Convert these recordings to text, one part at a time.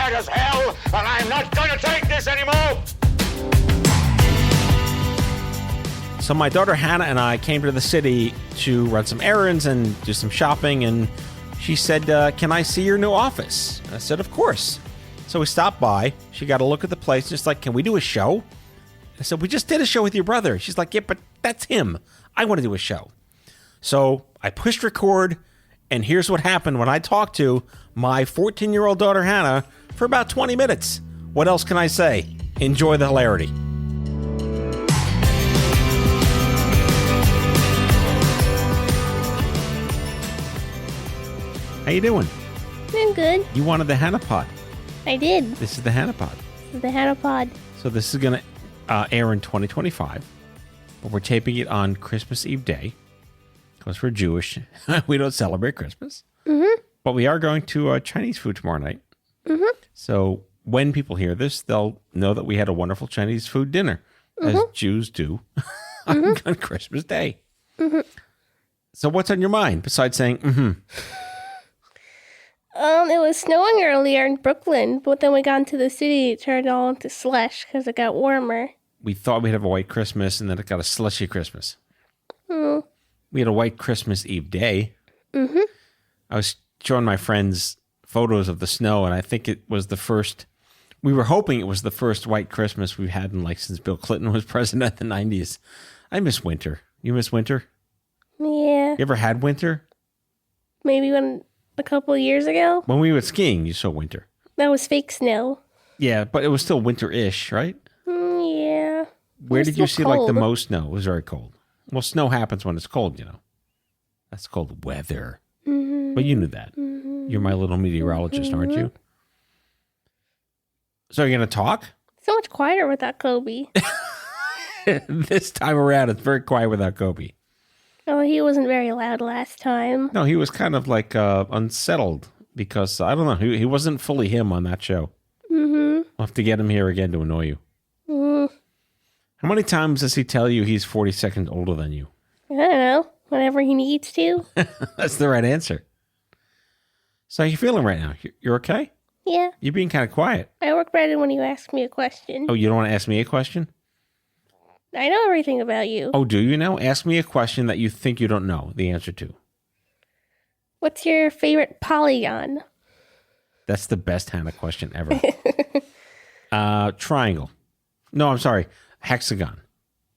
mad as hell, and I'm not going to take this anymore. So my daughter Hannah and I came to the city to run some errands and do some shopping, and she said, can I see your new office? I said, of course. So we stopped by. She got a look at the place, just like, can we do a show? I said, we just did a show with your brother. She's like, yeah, but that's him. I want to do a show. So I pushed record, and here's what happened when I talked to my 14-year-old daughter Hannah for about 20 minutes. What else can I say? Enjoy the hilarity. How you doing? I'm good. You wanted the HannahPod. I did. This is the HannahPod. This is the HannahPod. So this is going to air in 2025, but we're taping it on Christmas Eve day because we're Jewish. We don't celebrate Christmas. Mm-hmm. But we are going to Chinese food tomorrow night. Mm-hmm. So when people hear this, they'll know that we had a wonderful Chinese food dinner, as Jews do on Christmas Day. Mm-hmm. So what's on your mind besides saying, mm-hmm? It was snowing earlier in Brooklyn, but then we got into the city, it turned all into slush because it got warmer. We thought we'd have a white Christmas, and then it got a slushy Christmas. Mm. We had a white Christmas Eve day. Mm-hmm. I was showing my friends photos of the snow, and I think it was the first, we were hoping it was the first white Christmas we've had since Bill Clinton was president in the 90s. I miss winter. You miss winter? Yeah. You ever had winter? Maybe a couple of years ago. When we went skiing, you saw winter. That was fake snow. Yeah, but it was still winter-ish, right? Yeah. Where did you see cold. like the most snow? It was very cold. Well, snow happens when it's cold, you know. That's called weather. Mm-hmm. But you knew that. Mm-hmm. You're my little meteorologist, aren't you? So are you going to talk? So much quieter without Kobe. This time around, it's very quiet without Kobe. Oh, he wasn't very loud last time. No, he was kind of like unsettled because, I don't know, he wasn't fully him on that show. Mm-hmm. I'll have to get him here again to annoy you. Mm-hmm. How many times does he tell you he's 40 seconds older than you? I don't know. Whenever he needs to. That's the right answer. So how you feeling right now? You're okay? Yeah. You're being kind of quiet. I work better when you ask me a question. Oh, you don't want to ask me a question? I know everything about you. Oh, do you know? Ask me a question that you think you don't know the answer to. What's your favorite polygon? That's the best Hannah question ever. Triangle. No, I'm sorry. Hexagon.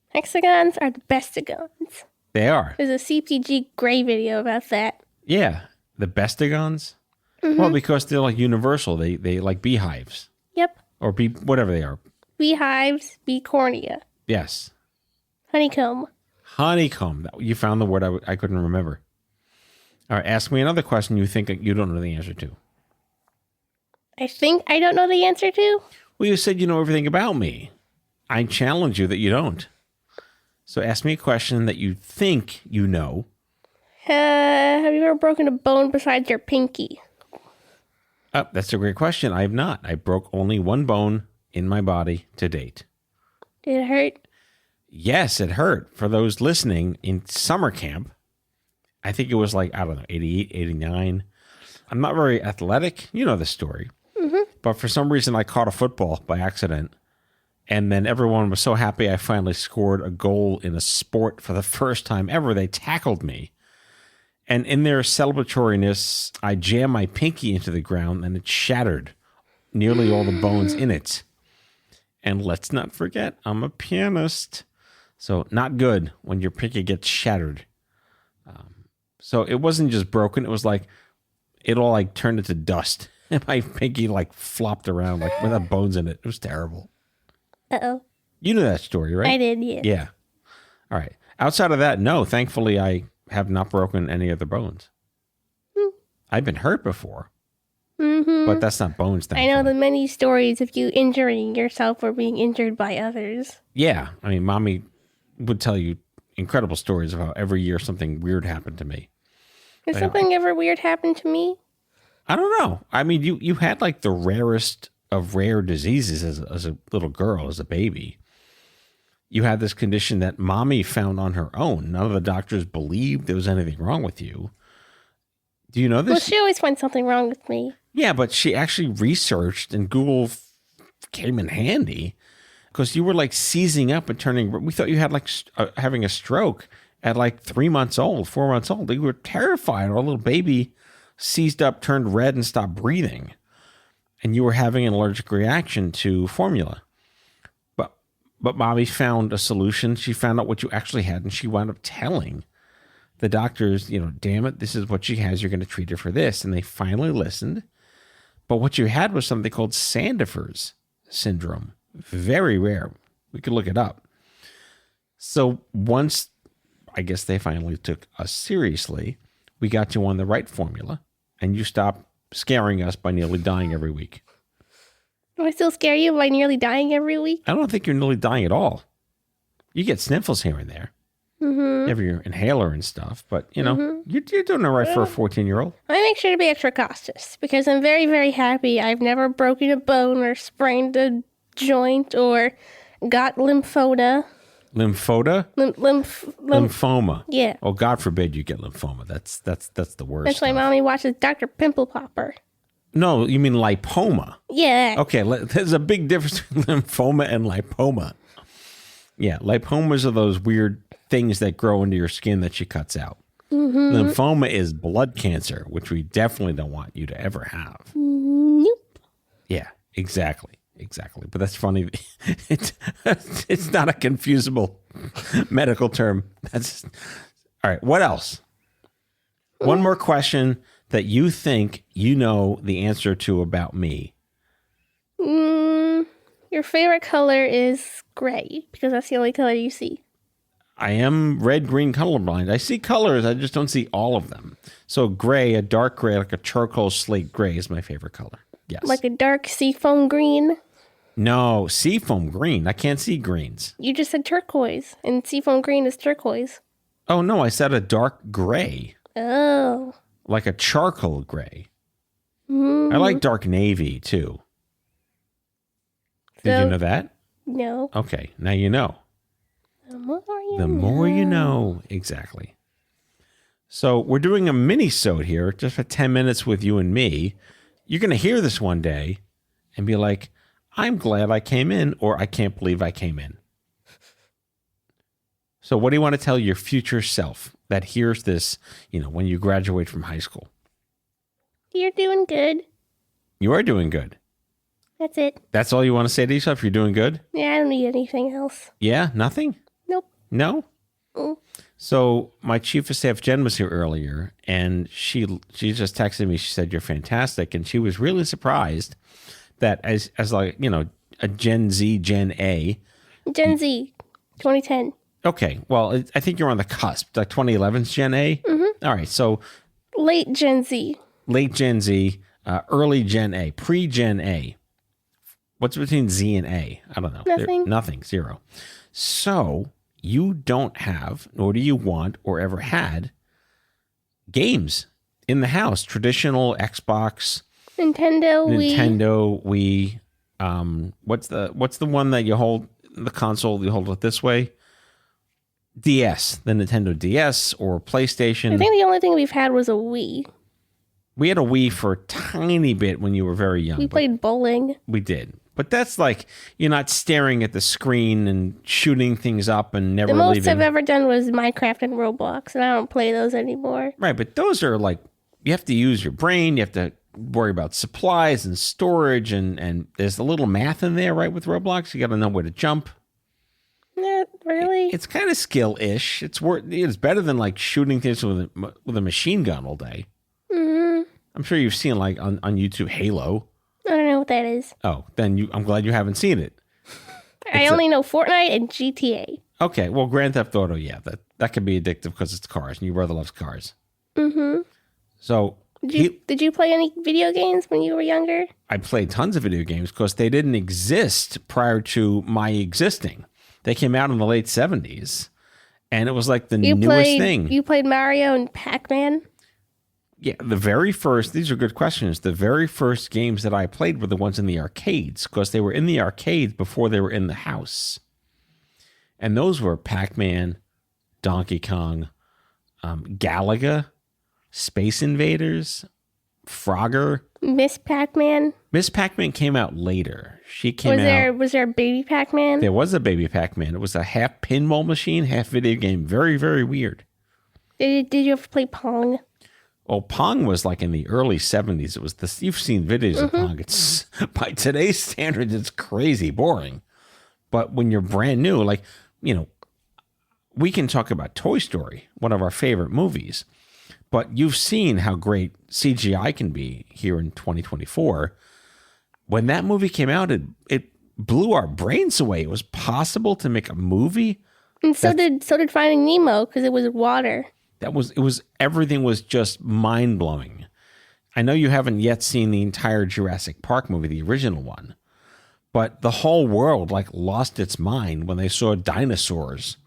Hexagons are the bestigons. They are. There's a CPG Gray video about that. Yeah. The bestigons? Mm-hmm. Well, because they're like universal. They like beehives. Yep. Or whatever they are. Beehives, beecornia. Yes. Honeycomb. Honeycomb. You found the word I couldn't remember. All right. Ask me another question you think you don't know the answer to. I think I don't know the answer to? Well, you said you know everything about me. I challenge you that you don't. So ask me a question that you think you know. Have you ever broken a bone besides your pinky? Oh, that's a great question. I have not. I broke only one bone in my body to date. Did it hurt? Yes, it hurt. For those listening, in summer camp, I think it was like, I don't know, 88, 89. I'm not very athletic. You know the story. Mm-hmm. But for some reason, I caught a football by accident. And then everyone was so happy I finally scored a goal in a sport for the first time ever. They tackled me. And in their celebratoriness, I jammed my pinky into the ground and it shattered nearly all the bones in it. And let's not forget, I'm a pianist. So not good when your pinky gets shattered. So it wasn't just broken. It was like, it all like turned into dust. And my pinky like flopped around like without bones in it. It was terrible. Uh-oh. You know that story, right? I did, yeah. Yeah. All right. Outside of that, no. Thankfully, I have not broken any other bones. I've been hurt before. Mm-hmm. But that's not bones, thankfully. I know the many stories of you injuring yourself or being injured by others. Yeah. I mean, Mommy would tell you incredible stories of how every year something weird happened to me. Has something ever weird happened to me? I don't know. I mean, you had like the rarest of rare diseases as a little girl, as a baby. You had this condition that Mommy found on her own. None of the doctors believed there was anything wrong with you. Do you know Well, this? she always finds something wrong with me. Yeah, but she actually researched, and Google came in handy because you were like seizing up and turning. We thought you had like having a stroke at like 3 months old, 4 months old. We were terrified. Our little baby seized up, turned red, and stopped breathing. And you were having an allergic reaction to formula. But mommy found a solution. She found out what you actually had, and she wound up telling the doctors, damn it, this is what she has. You're going to treat her for this. And they finally listened. But what you had was something called Sandifer's syndrome. Very rare. We could look it up. So once, I guess they finally took us seriously, we got you on the right formula, and you stopped scaring us by nearly dying every week. Do I still scare you by nearly dying every week? I don't think you're nearly dying at all. You get sniffles here and there. Mm-hmm. You have your inhaler and stuff, but, you're doing all right for a 14-year-old. I make sure to be extra cautious because I'm very, very happy I've never broken a bone or sprained a joint or got lymphoma. Lymphoma? Lymphoma. Yeah. Oh, God forbid you get lymphoma. That's the worst. That's why Mommy watches Dr. Pimple Popper. No, you mean lipoma. Yeah. Okay, there's a big difference between lymphoma and lipoma. Yeah, lipomas are those weird things that grow into your skin that she cuts out. Mm-hmm. Lymphoma is blood cancer, which we definitely don't want you to ever have. Nope. Yeah, exactly. But that's funny. It's not a confusable medical term. All right, what else? One more question that you think you know the answer to about me. Your favorite color is gray because that's the only color you see. I am red-green colorblind. I see colors. I just don't see all of them. So gray, a dark gray, like a charcoal slate gray is my favorite color. Yes. Like a dark seafoam green? No, seafoam green. I can't see greens. You just said turquoise, and seafoam green is turquoise. Oh, no, I said a dark gray. Oh. Like a charcoal gray. Mm-hmm. I like dark navy, too. Did you know that? No. Okay, now you know. The more you know. Exactly. So we're doing a mini-sode here, just for 10 minutes with you and me. You're going to hear this one day and be like, I'm glad I came in, or I can't believe I came in. So what do you want to tell your future self that hears this, when you graduate from high school? You're doing good. You are doing good. That's it. That's all you want to say to yourself? You're doing good? Yeah, I don't need anything else. Yeah? Nothing? Nope. No? Mm. So my chief of staff, Jen, was here earlier, and she just texted me. She said, you're fantastic. And she was really surprised that as like, a Gen Z, Gen A. Gen Z, 2010. Okay. Well, I think you're on the cusp. Like 2011's Gen A? Mm-hmm. All right. So late Gen Z. Late Gen Z, early Gen A, pre-Gen A. What's between Z and A? I don't know. Nothing. Zero. So you don't have, nor do you want or ever had, games in the house. Traditional Xbox, Nintendo, Wii. What's the one that you hold, the console, you hold it this way? DS, the Nintendo DS or PlayStation. I think the only thing we've had was a Wii. We had a Wii for a tiny bit when you were very young. We played bowling. We did. But that's like, you're not staring at the screen and shooting things up and never leaving. The most I've ever done was Minecraft and Roblox, and I don't play those anymore. Right, but those are like, you have to use your brain. You have to worry about supplies and storage, and there's a little math in there, right, with Roblox. You got to know where to jump. Not really. It's kind of skill-ish. It's better than like shooting things with a machine gun all day. Mm-hmm. I'm sure you've seen like on YouTube Halo. I don't know what that is. Oh, then I'm glad you haven't seen it. I only know Fortnite and GTA. Okay, well, Grand Theft Auto, yeah, that can be addictive because it's cars, and your brother loves cars. Mm-hmm. So did you play any video games when you were younger? I played tons of video games because they didn't exist prior to my existing. They came out in the late 70s, and it was like the newest thing. You played Mario and Pac-Man? Yeah, these are good questions. The very first games that I played were the ones in the arcades because they were in the arcades before they were in the house. And those were Pac-Man, Donkey Kong, Galaga. Space Invaders, Frogger. Miss Pac-Man. Miss Pac-Man came out later. She came out. Was there a baby Pac-Man? There was a baby Pac-Man. It was a half pinball machine, half video game. Very, very weird. Did you ever play Pong? Oh, Pong was like in the early 70s. It was this. You've seen videos of Pong. It's by today's standards, it's crazy boring. But when you're brand new, like, we can talk about Toy Story, one of our favorite movies. But you've seen how great CGI can be here in 2024. When that movie came out, it blew our brains away. It was possible to make a movie. And so did Finding Nemo, because it was water. Everything was just mind blowing. I know you haven't yet seen the entire Jurassic Park movie, the original one, but the whole world lost its mind when they saw dinosaurs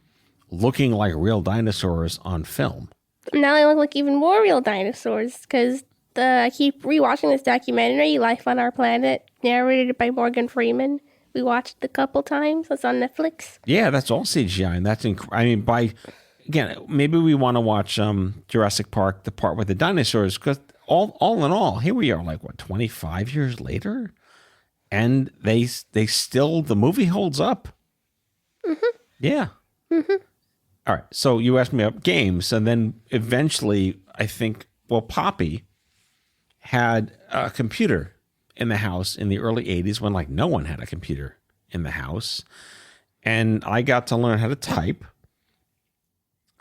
looking like real dinosaurs on film. Now they look like even more real dinosaurs, because I keep rewatching this documentary, Life on Our Planet, narrated by Morgan Freeman. We watched it a couple times. It's on Netflix. Yeah, that's all CGI, and that's again, maybe we want to watch Jurassic Park, the part with the dinosaurs, because all in all, here we are, 25 years later, and the movie holds up. Mm-hmm. Yeah. Mm-hmm. All right, so you asked me about games, and then eventually, I think, Poppy had a computer in the house in the early 80s when no one had a computer in the house, and I got to learn how to type.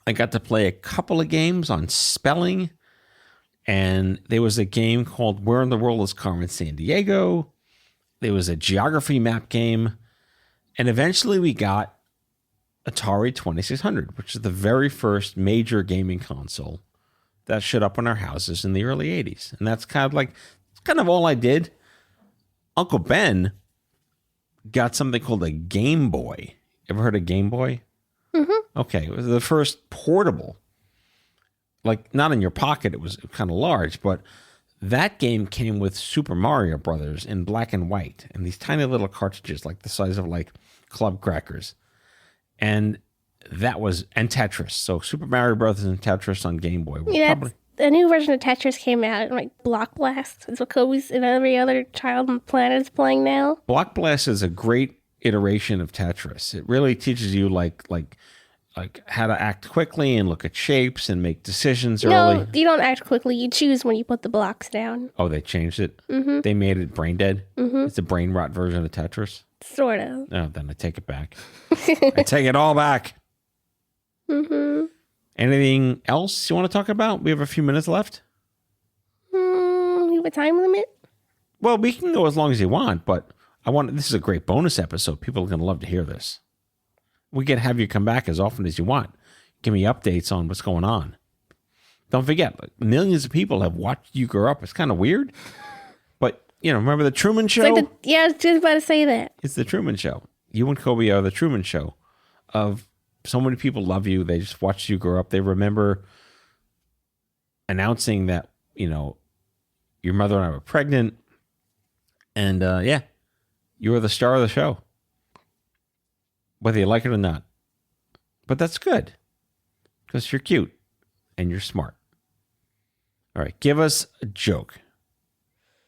I got to play a couple of games on spelling, and there was a game called Where in the World is Carmen Sandiego. There was a geography map game, and eventually we got Atari 2600, which is the very first major gaming console that showed up in our houses in the early 80s. And that's kind of all I did. Uncle Ben got something called a Game Boy. Ever heard of Game Boy? Mm-hmm. Okay, it was the first portable. Not in your pocket, it was kind of large, but that game came with Super Mario Brothers in black and white, and these tiny little cartridges, the size of club crackers. And and Tetris. So Super Mario Brothers and Tetris on Game Boy. A new version of Tetris came out, Block Blast. That's what Kobe's and every other child on the planet is playing now. Block Blast is a great iteration of Tetris. It really teaches you how to act quickly and look at shapes and make decisions early. No, you don't act quickly. You choose when you put the blocks down. Oh, they changed it? Mm-hmm. They made it brain dead? Mm-hmm. It's a brain rot version of Tetris? Sort of. Oh, then I take it back. I take it all back. Mm-hmm. Anything else you want to talk about? We have a few minutes left. We have a time limit? Well, we can go as long as you want, but this is a great bonus episode. People are going to love to hear this. We can have you come back as often as you want. Give me updates on what's going on. Don't forget, millions of people have watched you grow up. It's kind of weird. But, remember the Truman Show? I was just about to say that. It's the Truman Show. You and Kobe are the Truman Show. Of so many people love you. They just watched you grow up. They remember announcing that, your mother and I were pregnant. And, you were the star of the show. Whether you like it or not. But that's good. Because you're cute. And you're smart. All right. Give us a joke.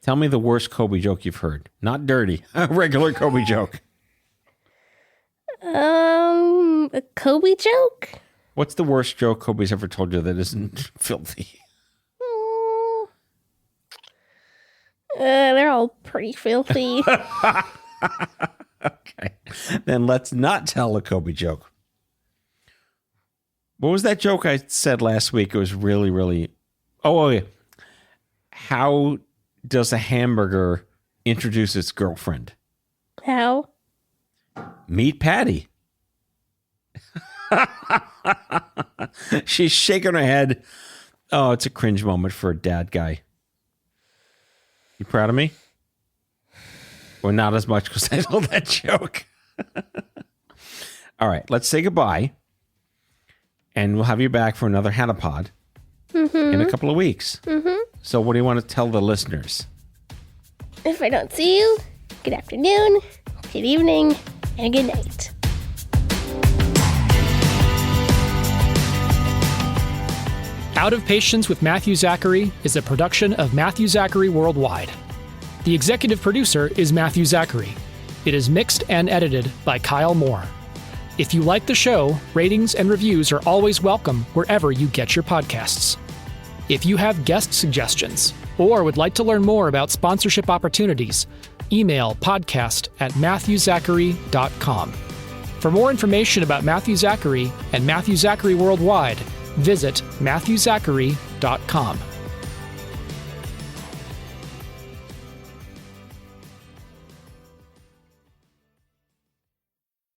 Tell me the worst Kobe joke you've heard. Not dirty. A regular Kobe joke. A Kobe joke? What's the worst joke Kobe's ever told you that isn't filthy? They're all pretty filthy. Okay. Then let's not tell a Kobe joke. What was that joke I said last week? It was really, really... Oh, yeah. How does a hamburger introduce its girlfriend? How? Meet Patty. She's shaking her head. Oh, it's a cringe moment for a dad guy. You proud of me? Well, not as much because I told that joke. All right, let's say goodbye. And we'll have you back for another HannahPod in a couple of weeks. Mm-hmm. So what do you want to tell the listeners? If I don't see you, good afternoon, good evening, and good night. Out of Patience with Matthew Zachary is a production of Matthew Zachary Worldwide. The executive producer is Matthew Zachary. It is mixed and edited by Kyle Moore. If you like the show, ratings and reviews are always welcome wherever you get your podcasts. If you have guest suggestions or would like to learn more about sponsorship opportunities, email podcast@matthewzachary.com. For more information about Matthew Zachary and Matthew Zachary Worldwide, visit matthewzachary.com.